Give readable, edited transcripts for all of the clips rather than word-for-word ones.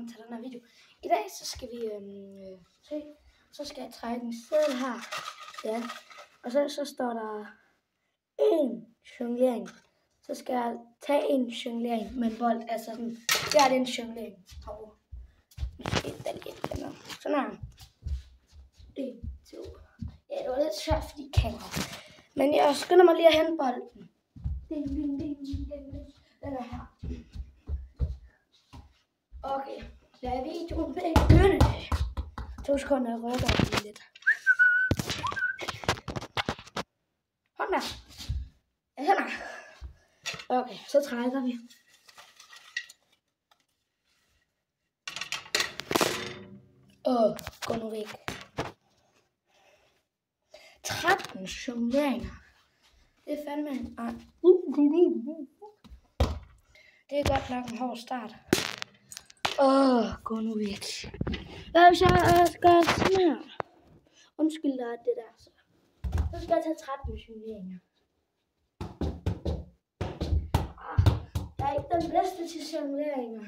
velkommen til den her video. I dag så skal vi se, så skal jeg trække en seddel her. Ja, og så står der en jonglering. Så skal jeg tage en jonglering med en bold, altså sådan, det er en jonglering. Sådan her. 1, 2. Ja, det var lidt svært, fordi kamera. Men jeg skynder mig lige at hente bolden. Ding, ding, ding, ding, ding. Den er her. Okay, lad videoen begynde. 2 sekunder, jeg rykker lige lidt. Hold da. Ja, sådan. Okay, så trækker vi. Gå nu væk. 13 jongleringer. Det er fandme en... Det er godt nok en hård start. Gå nu væk. Hvad hvis jeg skal sådan her? Undskyld dig det der. Så skal jeg tage 13 jongleringer. Jeg er ikke den bedste til jongleringer.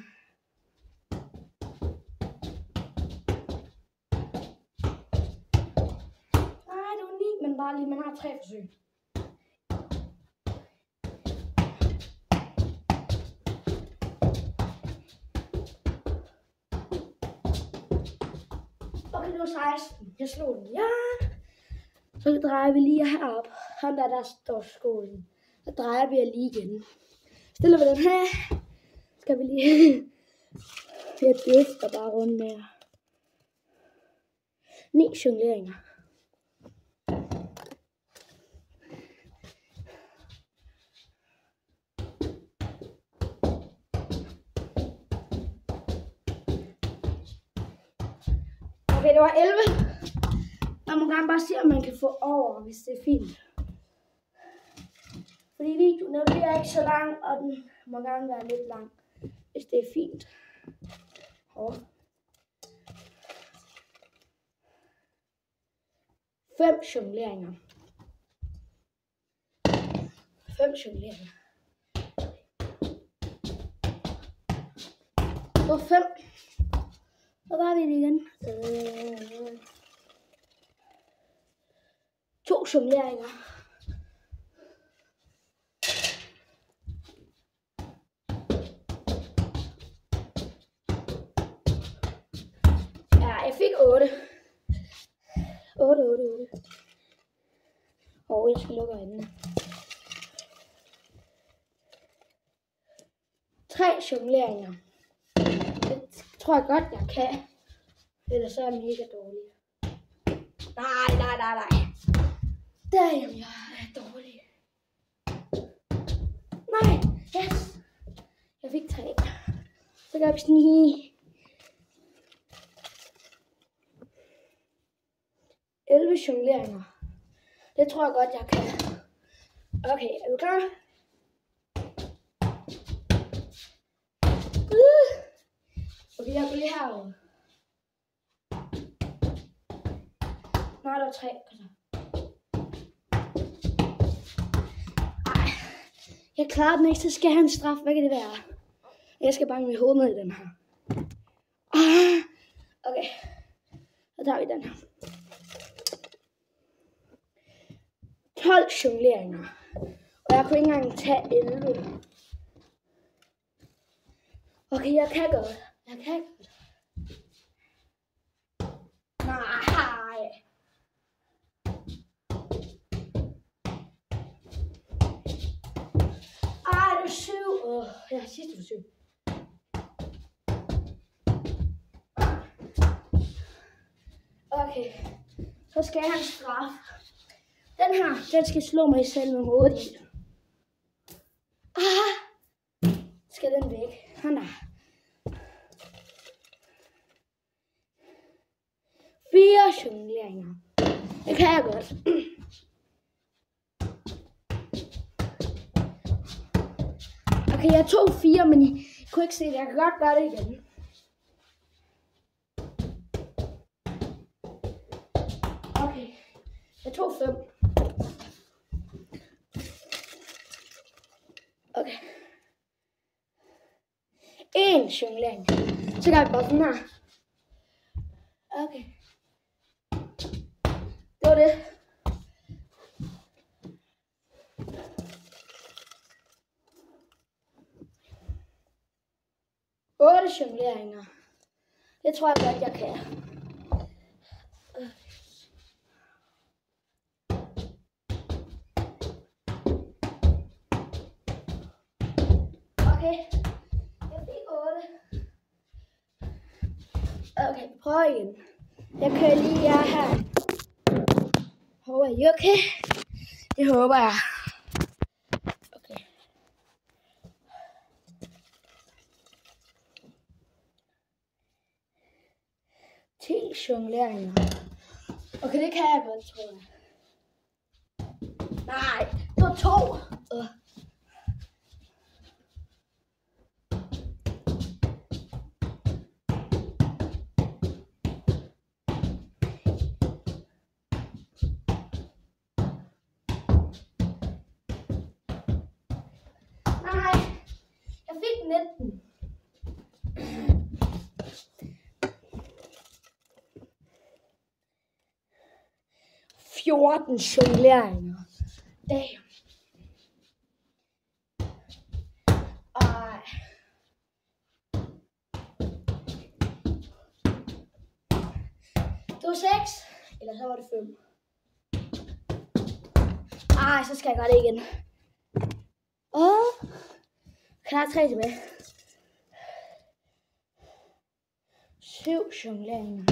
Nej, det var 9, men bare lige, man har 3 forsøg. Okay, det var 16. Jeg slog den. Ja. Så drejer vi lige herop. Sådan der står skålen. Så drejer vi lige igen. Stiller vi den her. Skal vi lige... Jeg drifter bare rundt med. 9 jongleringer. Okay, det var 11. Man må gerne bare se, om man kan få over, hvis det er fint. Fordi videoen bliver ikke så lang, og den må gerne være lidt lang, hvis det er fint. 5 jongleringer. 5 jongleringer. Det var 5. Så var vi det igen. 2 jongleringer. Ja, jeg fik 8. 8. Jeg skal lukke øjnene. 3 jongleringer. Det tror jeg godt, jeg kan. Ellers så er jeg mega dårlig. Nej. Damn, jeg er dårlig. Nej, yes. Jeg fik 3. Så gør vi sådan lige. 11 jongleringer. Det tror jeg godt, jeg kan. Okay, er du klar? Okay, jeg går lige herover. Nej, der er 3. Ej, jeg klarer den ikke, så skal jeg have en straf. Hvad kan det være? Jeg skal banke mit hoved ned i den her. Okay, så tager vi den her. 12 jongleringer. Og jeg kunne ikke engang tage 11. Okay, jeg kan godt. Nej. Ej, det er 7. Jeg har sidste forsøg. Okay, så skal jeg have en straf. Den her, den skal slå mig selv med hovedet i. Skal den væk? Nej. 4 jongleringer. Det kan jeg godt. Okay, jeg tog 4, men I kunne ikke se det. Jeg kan godt gøre det igen. Okay, jeg tog 5. Okay. 1 jonglering. Så gør vi bare sådan her. Okay. Det var det. Otte jongleringer. Det tror jeg godt, jeg kan. Okay. Jeg fik 8. Okay, prøv igen. Jeg kører lige jer her. Håber I okay? Det håber jeg. Okay. Jongleringer. Okay, det kan jeg godt, tror jeg. Nej, det var 2. Nej, jeg fik 19. Jongleringer. Damn. Ej. Det var 6. Eller så var det 5. Ej, så skal jeg gøre det igen. Kan jeg 3 tilbage? 7 jongleringer.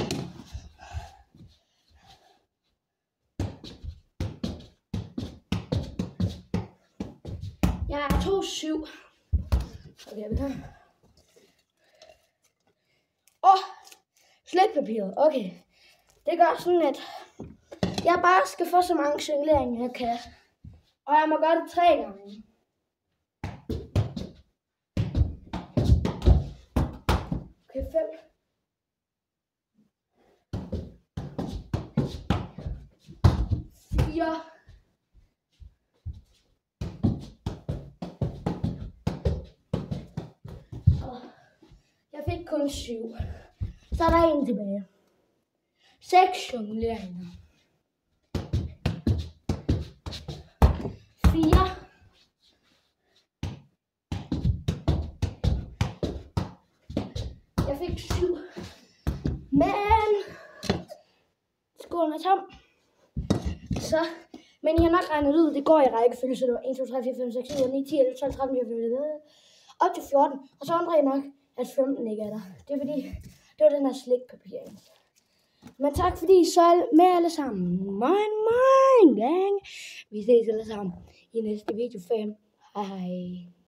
Jeg tog 7. Okay, vi kan. Sletpapiret. Okay. Det gør sådan, at jeg bare skal få så mange jongleringer, jeg kan. Og jeg må gøre det 3 gange. Okay, 5. Jeg fik kun 7. Så er der 1 tilbage. 6 jongleringer. 4. Jeg fik 7. Men skålen er tom. Men I har nok regnet ud, det går i rækkefølge, så det var 1, 2, 3, 4, 5, 6, 7, 8, 9, 10, 11, 12, 13, 14, 15, op til 14. Og så undrer I nok, at 15 ikke er der. Det er fordi, det var den her slikpapir. Men tak fordi I så med alle sammen. Moin gang. Vi ses alle sammen i næste video 5. Hej hej.